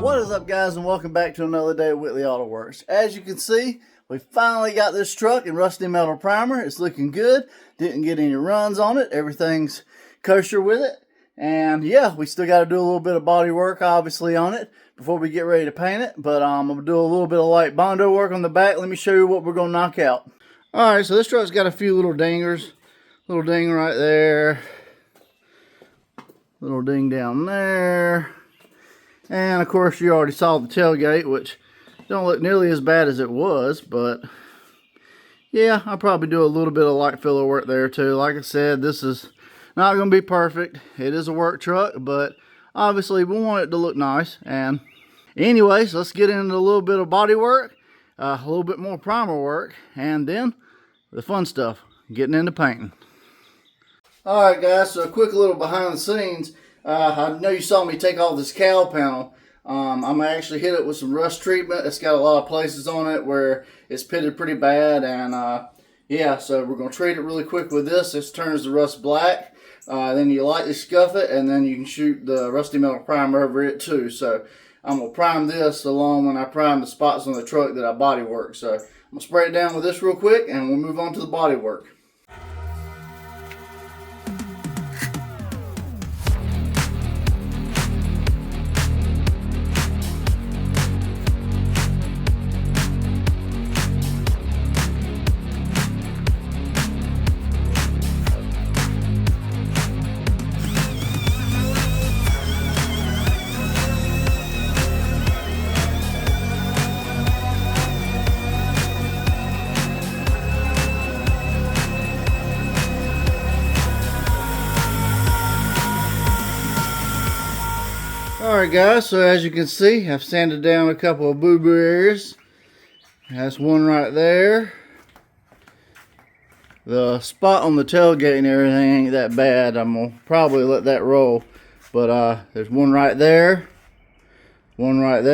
What is up, guys, and welcome back to another day of Whitley Auto Works. As you can see, we finally got this truck in rusty metal primer. It's looking good. Didn't get any runs on it. Everything's kosher with it. And yeah, we still got to do a little bit of body work, obviously, on it before we get ready to paint it. But I'm going to do a little bit of light Bondo work on the back. Let me show you what we're going to knock out. Alright, so this truck's got a few little dingers. Little ding right there. Little ding down there. And of course you already saw the tailgate, which don't look nearly as bad as it was, but yeah, I'll probably do a little bit of light filler work there too. Like I said, this is not going to be perfect. It is a work truck, but obviously we want it to look nice. And anyways, let's get into a little bit of body work, a little bit more primer work, and then the fun stuff, getting into painting. Alright guys, so a quick little behind the scenes. I know you saw me take off this cowl panel. I'm going to actually hit it with some rust treatment. It's got a lot of places on it where it's pitted pretty bad. And yeah, so we're going to treat it really quick with this. This turns the rust black. Then you lightly scuff it, and then you can shoot the rusty metal primer over it too. So I'm going to prime this along when I prime the spots on the truck that I body work. So I'm going to spray it down with this real quick, and we'll move on to the body work. Alright guys, so as you can see, I've sanded down a couple of boo-boo areas. That's one right there. The spot on the tailgate and everything ain't that bad. I'm going to probably let that roll. But there's one right there, and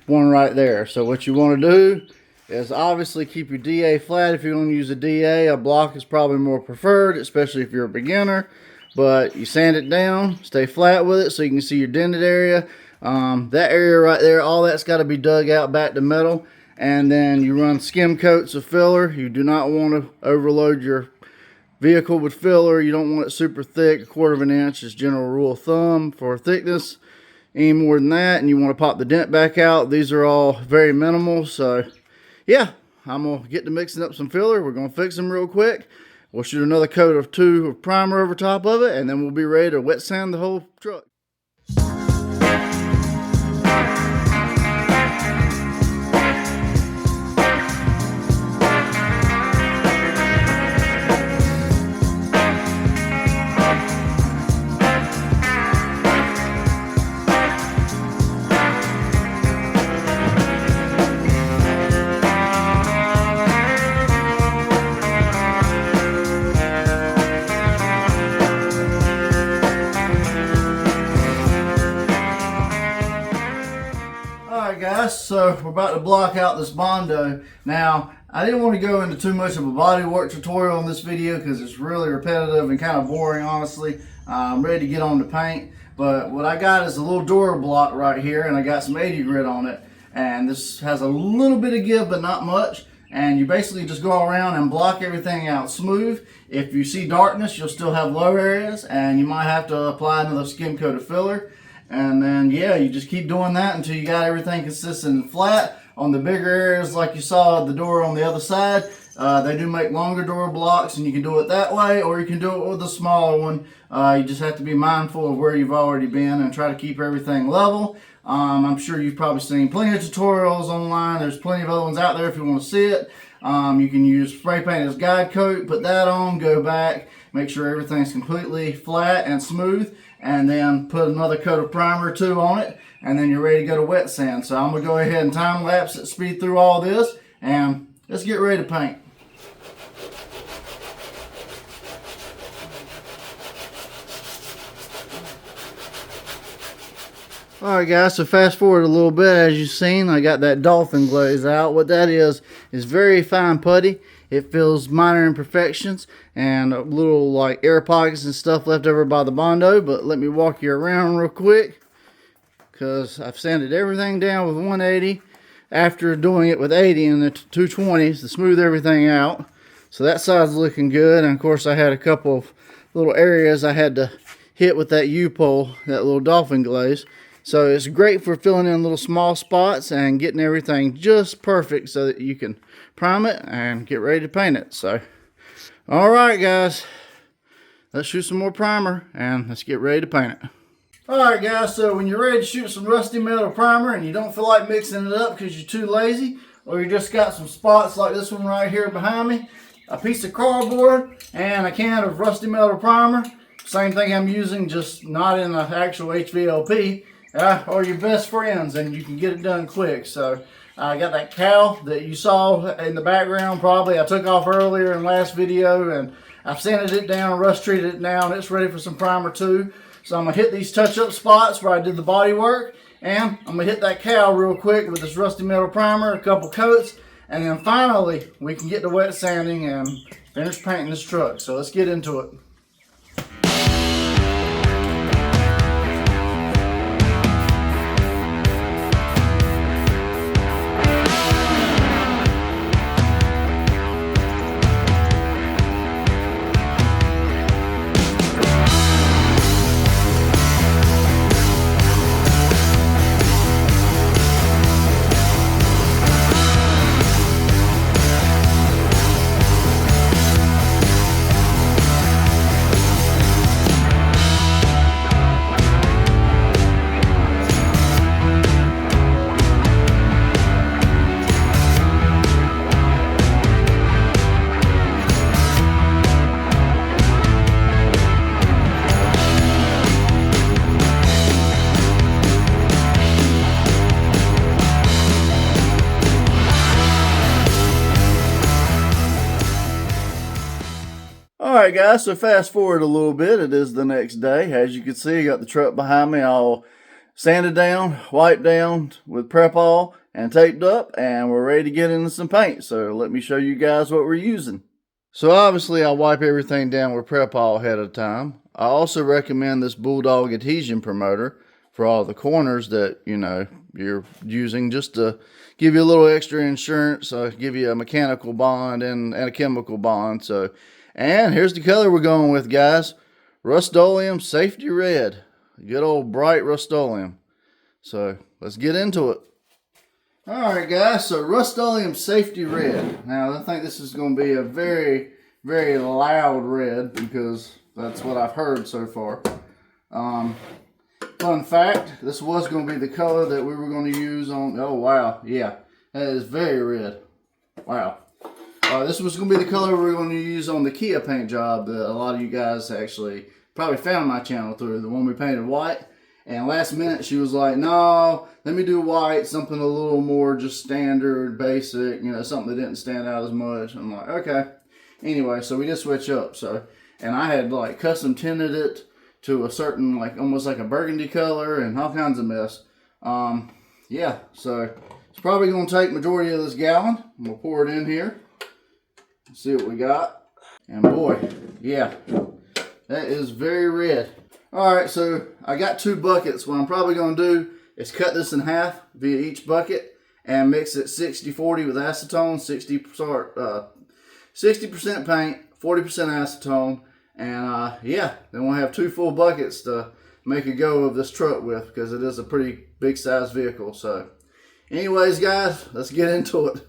one right there. So what you want to do is obviously keep your DA flat. If you're going to use a DA, a block is probably more preferred, especially if you're a beginner. But you sand it down, stay flat with it so you can see your dented area. That area right there, all that's got to be dug out back to metal. And then you run skim coats of filler. You do not want to overload your vehicle with filler. You don't want it super thick. 1/4 of an inch is general rule of thumb for thickness. Any more than that, and you want to pop the dent back out. These are all very minimal. So yeah, I'm going to get to mixing up some filler. We're going to fix them real quick. We'll shoot another coat of 2 of primer over top of it, and then we'll be ready to wet sand the whole truck. Guys, so we're about to block out this Bondo. Now, I didn't want to go into too much of a body work tutorial in this video because it's really repetitive and kind of boring, honestly. I'm ready to get on the paint, but what I got is a little door block right here, and I got some 80 grit on it, and this has a little bit of give but not much, and you basically just go around and block everything out smooth. If you see darkness, you'll still have low areas, and you might have to apply another skim coat of filler. And then, yeah, you just keep doing that until you got everything consistent and flat. On the bigger areas, like you saw the door on the other side, they do make longer door blocks, and you can do it that way, or you can do it with a smaller one. You just have to be mindful of where you've already been and try to keep everything level. I'm sure you've probably seen plenty of tutorials online. There's plenty of other ones out there if you want to see it. You can use spray paint as guide coat, put that on, go back, make sure everything's completely flat and smooth, and then put another coat of primer or 2 on it, and then you're ready to go to wet sand. So I'm going to go ahead and time lapse it, speed through all this, and let's get ready to paint. Alright guys, so fast forward a little bit. As you've seen, I got that dolphin glaze out. What that is very fine putty. It fills minor imperfections and little like air pockets and stuff left over by the Bondo. But let me walk you around real quick. because I've sanded everything down with 180 after doing it with 80 and the 220s to smooth everything out. So that side's looking good. And of course I had a couple of little areas I had to hit with that U-pole, that little dolphin glaze. So it's great for filling in little small spots and getting everything just perfect so that you can prime it and get ready to paint it. So, all right, guys, let's shoot some more primer and let's get ready to paint it. All right, guys, so when you're ready to shoot some rusty metal primer and you don't feel like mixing it up because you're too lazy, or you just got some spots like this one right here behind me, a piece of cardboard and a can of rusty metal primer, same thing I'm using, just not in the actual HVLP, are your best friends, and you can get it done quick. So I got that cowl that you saw in the background probably. I took off earlier in last video, and I've sanded it down, rust treated it now, and it's ready for some primer too. So I'm going to hit these touch-up spots where I did the body work, and I'm going to hit that cowl real quick with this rusty metal primer, a couple coats, and then finally we can get to wet sanding and finish painting this truck. So let's get into it. Alright guys, so fast forward a little bit, it is the next day. As you can see, I got the truck behind me all sanded down, wiped down with prep all, and taped up, and we're ready to get into some paint. So let me show you guys what we're using. So obviously I wipe everything down with prep all ahead of time. I also recommend this Bulldog adhesion promoter for all the corners that, you know, you're using, just to give you a little extra insurance, give you a mechanical bond and a chemical bond. So, and here's the color we're going with, guys. Rustoleum Safety Red. Good old bright Rustoleum. So let's get into it. Alright guys, so Rustoleum Safety Red. Now I think this is going to be a very, very loud red because that's what I've heard so far. Fun fact, this was going to be the color that we were going to use on, oh wow, yeah, that is very red. Wow. This was going to be the color we were going to use on the Kia paint job that a lot of you guys actually probably found my channel through, the one we painted white. And last minute she was like, no, let me do white, something a little more just standard, basic, you know, something that didn't stand out as much. I'm like, okay. Anyway, so we just switch up. So, and I had like custom tinted it to a certain, like almost like a burgundy color and all kinds of mess. Yeah, so it's probably going to take majority of this gallon. I'm going to pour it in here. See what we got. And boy, yeah, that is very red. Alright, so I got 2 buckets. What I'm probably going to do is cut this in half via each bucket and mix it 60-40 with acetone, 60% paint, 40% acetone, and yeah, then we'll have 2 full buckets to make a go of this truck with, because it is a pretty big size vehicle. So anyways guys, let's get into it.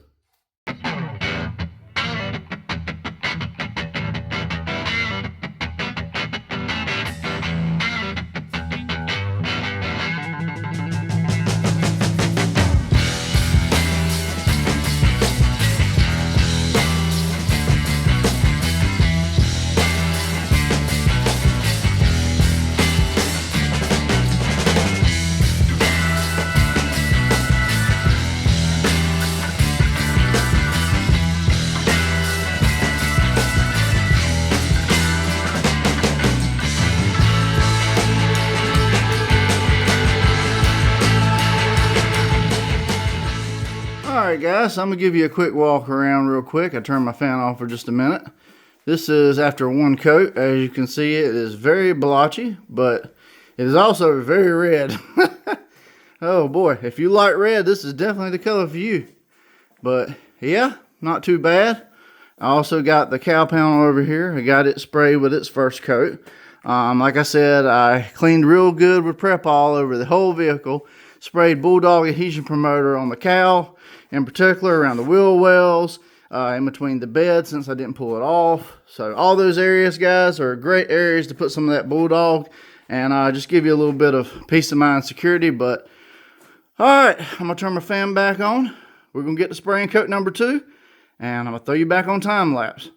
Alright guys, I'm going to give you a quick walk around real quick. I turned my fan off for just a minute. This is after 1 coat. As you can see, it is very blotchy, but it is also very red. Oh boy, if you like red, this is definitely the color for you. But yeah, not too bad. I also got the cow panel over here. I got it sprayed with its first coat. Like I said, I cleaned real good with Prep All over the whole vehicle. Sprayed Bulldog adhesion promoter on the cowl, in particular around the wheel wells, in between the bed since I didn't pull it off. So all those areas, guys, are great areas to put some of that Bulldog and just give you a little bit of peace of mind and security. But all right, I'm gonna turn my fan back on. We're gonna get to spraying coat number 2, and I'm gonna throw you back on time lapse.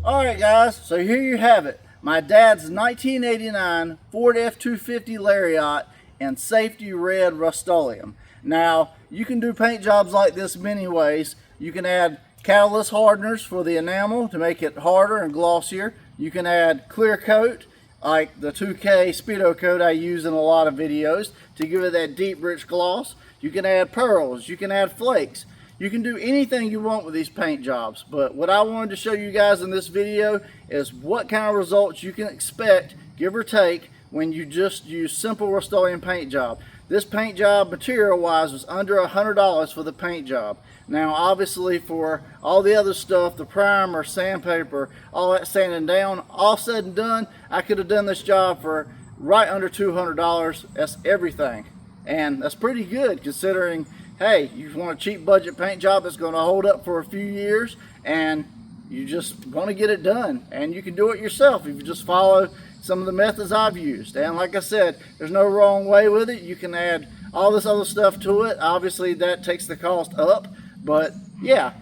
Alright guys, so here you have it. My dad's 1989 Ford F250 Lariat in safety red Rustoleum. Now, you can do paint jobs like this many ways. You can add catalyst hardeners for the enamel to make it harder and glossier. You can add clear coat, like the 2K Speedo coat I use in a lot of videos to give it that deep, rich gloss. You can add pearls, you can add flakes. You can do anything you want with these paint jobs, but what I wanted to show you guys in this video is what kind of results you can expect, give or take, when you just use simple Rust-Oleum paint job. This paint job, material-wise, was under $100 for the paint job. Now, obviously, for all the other stuff, the primer, sandpaper, all that sanding down, all said and done, I could have done this job for right under $200. That's everything, and that's pretty good considering, hey, you want a cheap budget paint job that's going to hold up for a few years, and you just want to get it done, and you can do it yourself if you just follow some of the methods I've used. And like I said, there's no wrong way with it. You can add all this other stuff to it. Obviously that takes the cost up, but yeah,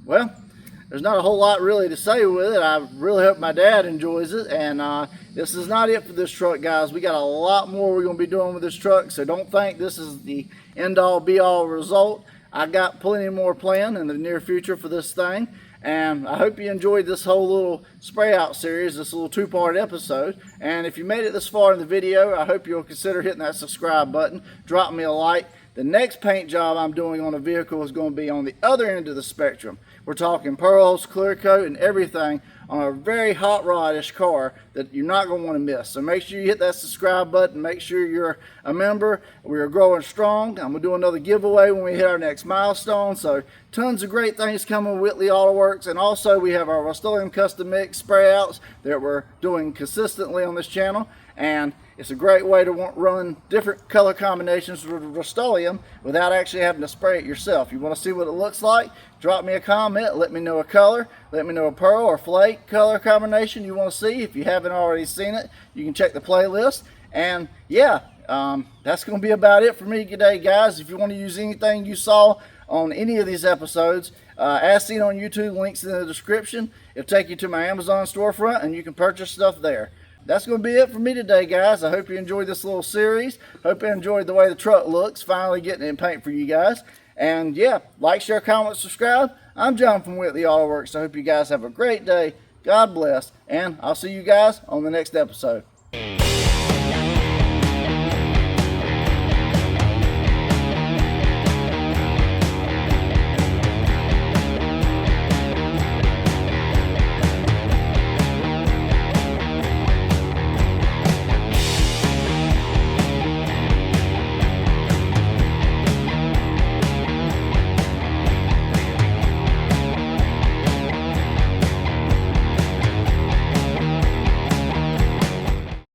well, there's not a whole lot really to say with it. I really hope my dad enjoys it, and this is not it for this truck, guys. We got a lot more we're going to be doing with this truck, so don't think this is the end-all be-all result. I got plenty more planned in the near future for this thing, and I hope you enjoyed this whole little spray out series, this little two-part episode. And if you made it this far in the video, I hope you'll consider hitting that subscribe button, drop me a like. The next paint job I'm doing on a vehicle is going to be on the other end of the spectrum. We're talking pearls, clear coat, and everything on a very hot rodish car that you're not going to want to miss. So make sure you hit that subscribe button. Make sure you're a member. We are growing strong. I'm going to do another giveaway when we hit our next milestone. So tons of great things coming with Whitley Auto Works. And also we have our Rustoleum custom mix spray outs that we're doing consistently on this channel. And it's a great way to run different color combinations with Rustoleum without actually having to spray it yourself. You want to see what it looks like? Drop me a comment. Let me know a color. Let me know a pearl or flake color combination you want to see. If you haven't already seen it, you can check the playlist. And yeah, that's going to be about it for me today, guys. If you want to use anything you saw on any of these episodes, as seen on YouTube, links in the description. It'll take you to my Amazon storefront and you can purchase stuff there. That's going to be it for me today, guys. I hope you enjoyed this little series. Hope you enjoyed the way the truck looks, finally getting it in paint for you guys. And yeah, like, share, comment, subscribe. I'm John from Whitley Auto Works. I hope you guys have a great day. God bless. And I'll see you guys on the next episode.